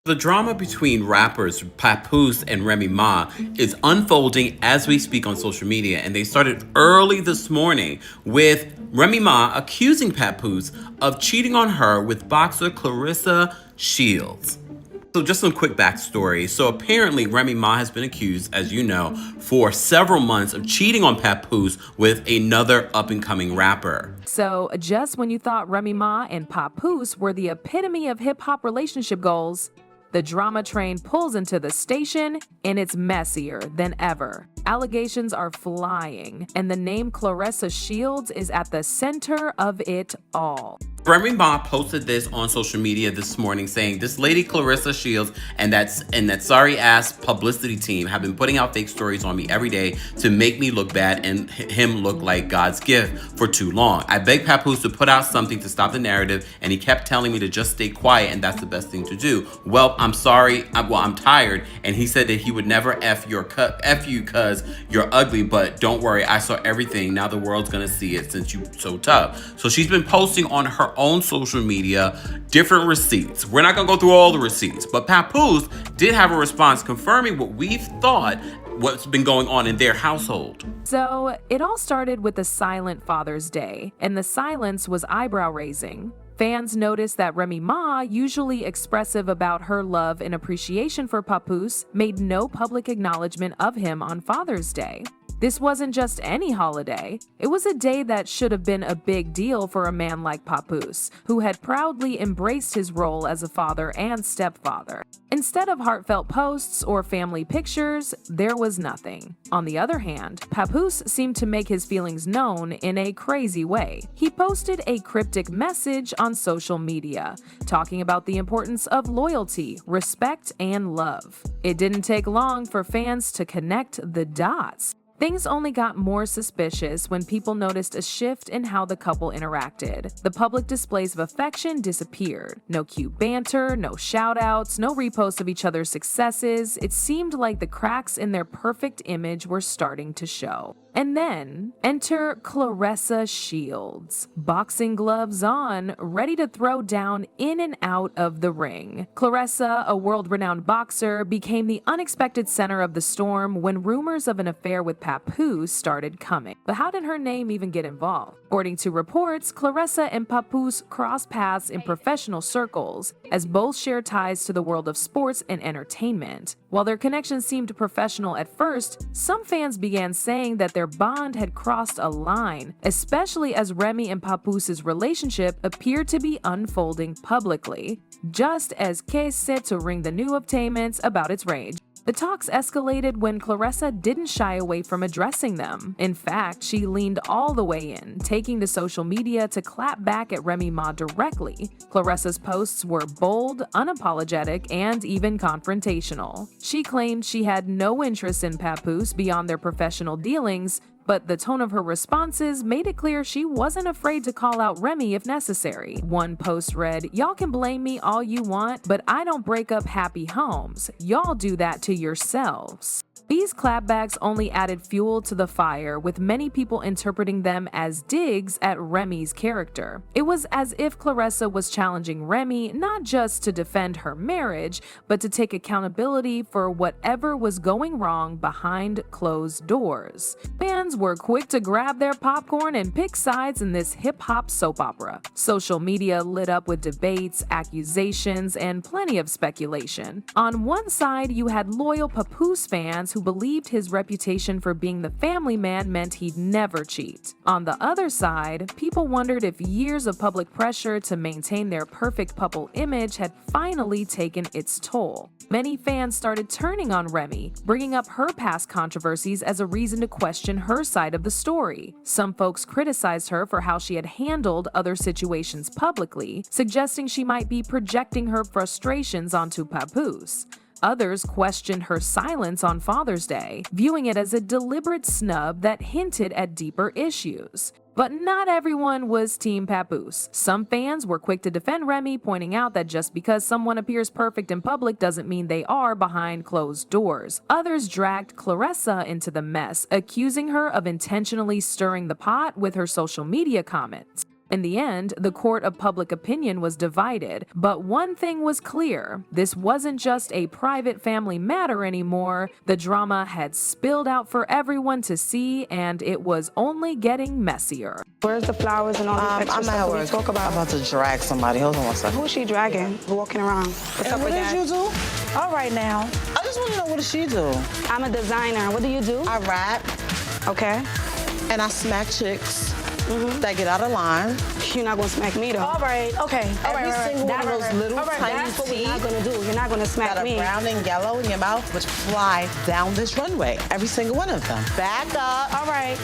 The drama between rappers Papoose and Remy Ma is unfolding as we speak on social media, and they started early this morning with Remy Ma accusing Papoose of cheating on her with boxer Claressa Shields. So just some quick backstory. So apparently Remy Ma has been accused, as you know, for several months of cheating on Papoose with another up-and-coming rapper. So just when you thought Remy Ma and Papoose were the epitome of hip-hop relationship goals, the drama train pulls into the station, and it's messier than ever. Allegations are flying, and the name Claressa Shields is at the center of it all. Remy Ma posted this on social media this morning saying, "This lady Clarissa Shields and that sorry ass publicity team have been putting out fake stories on me every day to make me look bad and him look like God's gift for too long. I begged Papoose to put out something to stop the narrative, and he kept telling me to just stay quiet, and that's the best thing to do. Well, I'm sorry. I'm tired." And he said that he would never f you cause you're ugly, but don't worry, I saw everything. Now the world's gonna see it since you so tough. So she's been posting on her own social media different receipts. We're not gonna go through all the receipts, but Papoose did have a response confirming what we've thought what's been going on in their household. So it all started with a silent Father's Day, and the silence was eyebrow raising. Fans noticed that Remy Ma, usually expressive about her love and appreciation for Papoose, made no public acknowledgement of him on Father's Day. This wasn't just any holiday. It was a day that should have been a big deal for a man like Papoose, who had proudly embraced his role as a father and stepfather. Instead of heartfelt posts or family pictures, there was nothing. On the other hand, Papoose seemed to make his feelings known in a crazy way. He posted a cryptic message on social media, talking about the importance of loyalty, respect, and love. It didn't take long for fans to connect the dots. Things only got more suspicious when people noticed a shift in how the couple interacted. The public displays of affection disappeared. No cute banter, no shout-outs, no reposts of each other's successes. It seemed like the cracks in their perfect image were starting to show. And then, enter Claressa Shields, boxing gloves on, ready to throw down in and out of the ring. Claressa, a world-renowned boxer, became the unexpected center of the storm when rumors of an affair with Papoose started coming. But how did her name even get involved? According to reports, Claressa and Papoose crossed paths in professional circles, as both share ties to the world of sports and entertainment. While their connection seemed professional at first, some fans began saying that their bond had crossed a line, especially as Remy and Papoose's relationship appeared to be unfolding publicly, just as Case set to ring the new obtainments about its rage. The talks escalated when Claressa didn't shy away from addressing them. In fact, she leaned all the way in, taking to social media to clap back at Remy Ma directly. Claressa's posts were bold, unapologetic, and even confrontational. She claimed she had no interest in Papoose beyond their professional dealings, but the tone of her responses made it clear she wasn't afraid to call out Remy if necessary. One post read, "Y'all can blame me all you want, but I don't break up happy homes. Y'all do that to yourselves." These clapbacks only added fuel to the fire, with many people interpreting them as digs at Remy's character. It was as if Claressa was challenging Remy not just to defend her marriage, but to take accountability for whatever was going wrong behind closed doors. Fans were quick to grab their popcorn and pick sides in this hip-hop soap opera. Social media lit up with debates, accusations, and plenty of speculation. On one side, you had loyal Papoose fans who believed his reputation for being the family man meant he'd never cheat. On the other side, people wondered if years of public pressure to maintain their perfect couple image had finally taken its toll. Many fans started turning on Remy, bringing up her past controversies as a reason to question her side of the story. Some folks criticized her for how she had handled other situations publicly, suggesting she might be projecting her frustrations onto Papoose. Others questioned her silence on Father's Day, viewing it as a deliberate snub that hinted at deeper issues. But not everyone was Team Papoose. Some fans were quick to defend Remy, pointing out that just because someone appears perfect in public doesn't mean they are behind closed doors. Others dragged Claressa into the mess, accusing her of intentionally stirring the pot with her social media comments. In the end, the court of public opinion was divided, but one thing was clear. This wasn't just a private family matter anymore. The drama had spilled out for everyone to see, and it was only getting messier. Where's the flowers and all the extra I'm stuff at that we work. talk I'm about? about to drag somebody. Hold on one second. Who's she dragging? Walking around. What's up What with did that? you do? All right now. I just want to know, what does she do? I'm a designer. What do you do? I rap Okay. and I smack chicks that get out of line. You're not gonna smack me though. All right, okay. Every single one of those little tiny That's what we're not teeth gonna do. You're not gonna smack that are me. brown and yellow in your mouth would fly down this runway. Every single one of them. Back up. All right.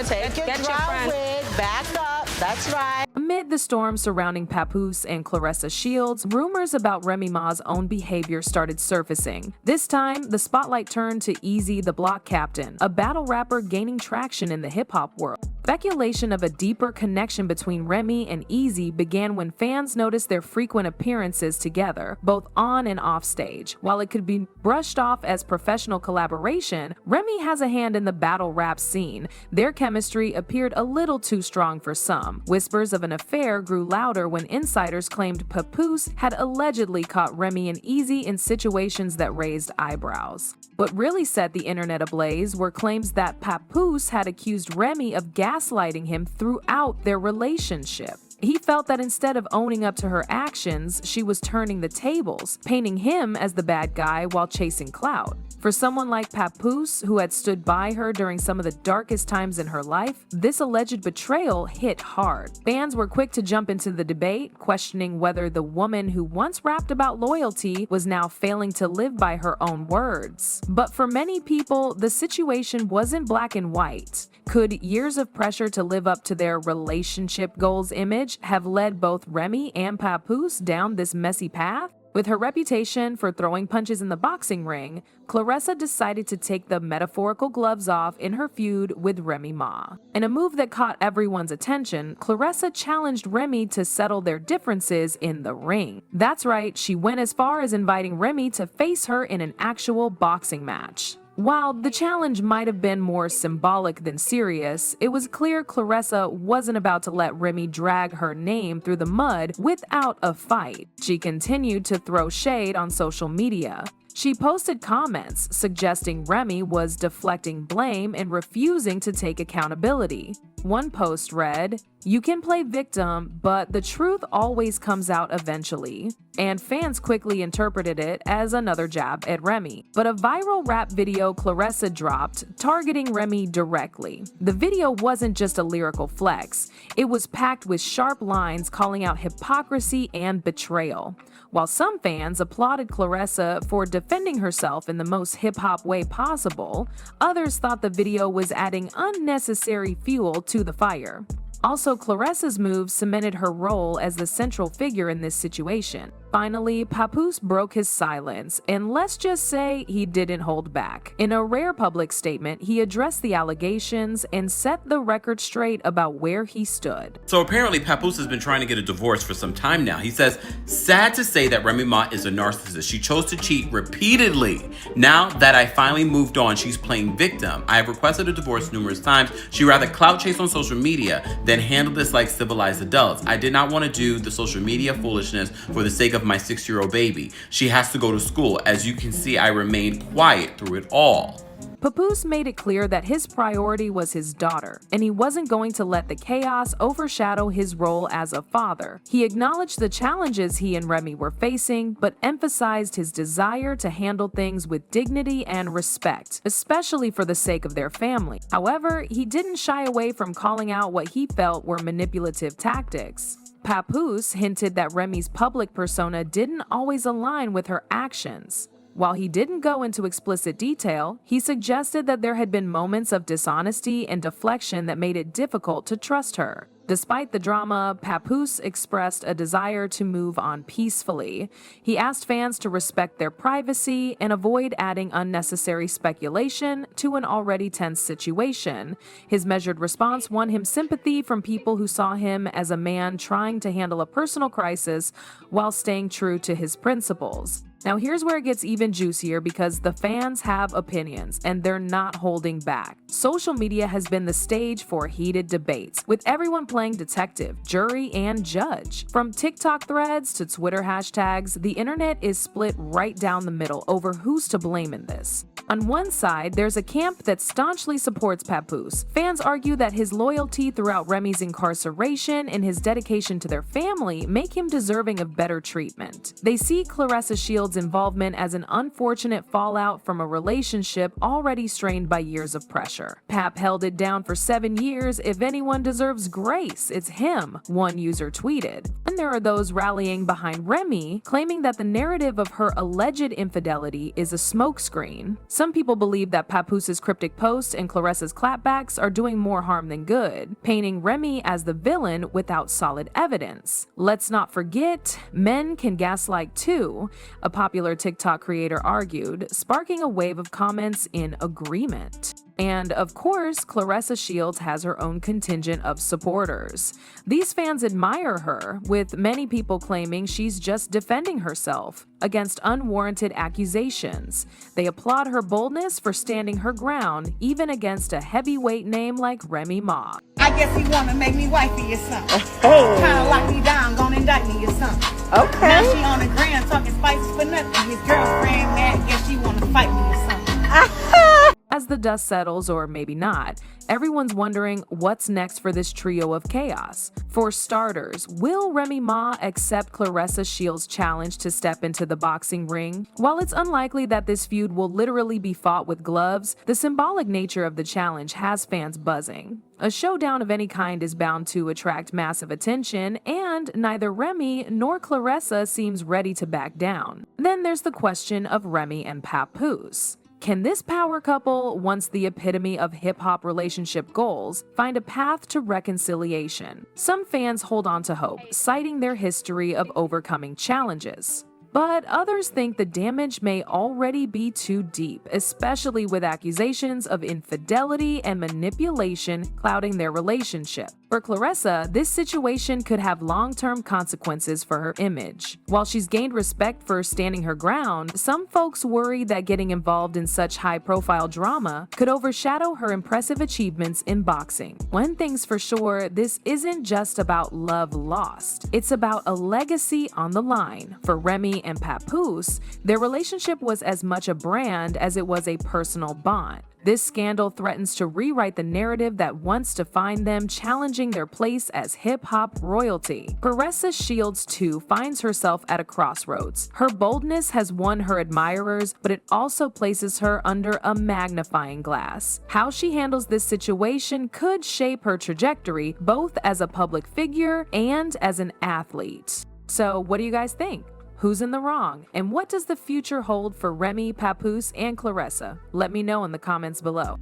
Take your get your dry friend. wig. Back up. That's right. Amid the storm surrounding Papoose and Claressa Shields, rumors about Remy Ma's own behavior started surfacing. This time, the spotlight turned to Eazy the Block Captain, a battle rapper gaining traction in the hip-hop world. Speculation of a deeper connection between Remy and Eazy began when fans noticed their frequent appearances together, both on and off stage. While it could be brushed off as professional collaboration, Remy has a hand in the battle rap scene. Their chemistry appeared a little too strong for some. Whispers of an affair grew louder when insiders claimed Papoose had allegedly caught Remy and Eazy in situations that raised eyebrows. What really set the internet ablaze were claims that Papoose had accused Remy of gaslighting him throughout their relationship. He felt that instead of owning up to her actions, she was turning the tables, painting him as the bad guy while chasing clout. For someone like Papoose, who had stood by her during some of the darkest times in her life, this alleged betrayal hit hard. Fans were quick to jump into the debate, questioning whether the woman who once rapped about loyalty was now failing to live by her own words. But for many people, the situation wasn't black and white. Could years of pressure to live up to their relationship goals image have led both Remy and Papoose down this messy path? With her reputation for throwing punches in the boxing ring, Claressa decided to take the metaphorical gloves off in her feud with Remy Ma. In a move that caught everyone's attention, Claressa challenged Remy to settle their differences in the ring. That's right, she went as far as inviting Remy to face her in an actual boxing match. While the challenge might have been more symbolic than serious, it was clear Claressa wasn't about to let Remy drag her name through the mud without a fight. She continued to throw shade on social media. She posted comments suggesting Remy was deflecting blame and refusing to take accountability. One post read, "You can play victim, but the truth always comes out eventually." And fans quickly interpreted it as another jab at Remy. But a viral rap video Claressa dropped targeting Remy directly. The video wasn't just a lyrical flex. It was packed with sharp lines calling out hypocrisy and betrayal. While some fans applauded Claressa for defending herself in the most hip-hop way possible, others thought the video was adding unnecessary fuel to the fire. Also, Claressa's move cemented her role as the central figure in this situation. Finally, Papoose broke his silence, and let's just say he didn't hold back. In a rare public statement, he addressed the allegations and set the record straight about where he stood. So apparently Papoose has been trying to get a divorce for some time now. He says, "Sad to say that Remy Ma is a narcissist. She chose to cheat repeatedly. Now that I finally moved on, she's playing victim. I have requested a divorce numerous times. She rather clout chase on social media than handle this like civilized adults. I did not want to do the social media foolishness for the sake of my 6-year-old baby. She has to go to school. As you can see, I remained quiet through it all." Papoose made it clear that his priority was his daughter, and he wasn't going to let the chaos overshadow his role as a father. He acknowledged the challenges he and Remy were facing, but emphasized his desire to handle things with dignity and respect, especially for the sake of their family. However, he didn't shy away from calling out what he felt were manipulative tactics. Papoose hinted that Remy's public persona didn't always align with her actions. While he didn't go into explicit detail, he suggested that there had been moments of dishonesty and deflection that made it difficult to trust her. Despite the drama, Papoose expressed a desire to move on peacefully. He asked fans to respect their privacy and avoid adding unnecessary speculation to an already tense situation. His measured response won him sympathy from people who saw him as a man trying to handle a personal crisis while staying true to his principles. Now here's where it gets even juicier because the fans have opinions and they're not holding back. Social media has been the stage for heated debates, with everyone playing detective, jury, and judge. From TikTok threads to Twitter hashtags, the internet is split right down the middle over who's to blame in this. On one side, there's a camp that staunchly supports Papoose. Fans argue that his loyalty throughout Remy's incarceration and his dedication to their family make him deserving of better treatment. They see Claressa Shields' involvement as an unfortunate fallout from a relationship already strained by years of pressure. Pap held it down for 7 years. If anyone deserves grace, it's him, one user tweeted. And there are those rallying behind Remy, claiming that the narrative of her alleged infidelity is a smokescreen. Some people believe that Papoose's cryptic posts and Claressa's clapbacks are doing more harm than good, painting Remy as the villain without solid evidence. Let's not forget, men can gaslight too, a popular TikTok creator argued, sparking a wave of comments in agreement. And of course, Claressa Shields has her own contingent of supporters. These fans admire her, with many people claiming she's just defending herself against unwarranted accusations. They applaud her boldness for standing her ground, even against a heavyweight name like Remy Ma. I guess he wanna make me wifey or something. Kinda lock me down, gonna indict me or something. Okay. Now she on the ground talking spicy for nothing. His girlfriend mad, guess she wanna fight me or something. As the dust settles, or maybe not, everyone's wondering what's next for this trio of chaos. For starters, will Remy Ma accept Claressa Shields' challenge to step into the boxing ring? While it's unlikely that this feud will literally be fought with gloves, the symbolic nature of the challenge has fans buzzing. A showdown of any kind is bound to attract massive attention, and neither Remy nor Claressa seems ready to back down. Then there's the question of Remy and Papoose. Can this power couple, once the epitome of hip-hop relationship goals, find a path to reconciliation? Some fans hold on to hope, citing their history of overcoming challenges. But others think the damage may already be too deep, especially with accusations of infidelity and manipulation clouding their relationship. For Claressa, this situation could have long-term consequences for her image. While she's gained respect for standing her ground, some folks worry that getting involved in such high-profile drama could overshadow her impressive achievements in boxing. One thing's for sure, this isn't just about love lost. It's about a legacy on the line. For Remy and Papoose, their relationship was as much a brand as it was a personal bond. This scandal threatens to rewrite the narrative that once defined them, challenging their place as hip-hop royalty. Claressa Shields, too, finds herself at a crossroads. Her boldness has won her admirers, but it also places her under a magnifying glass. How she handles this situation could shape her trajectory, both as a public figure and as an athlete. So, what do you guys think? Who's in the wrong? And what does the future hold for Remy, Papoose, and Claressa? Let me know in the comments below.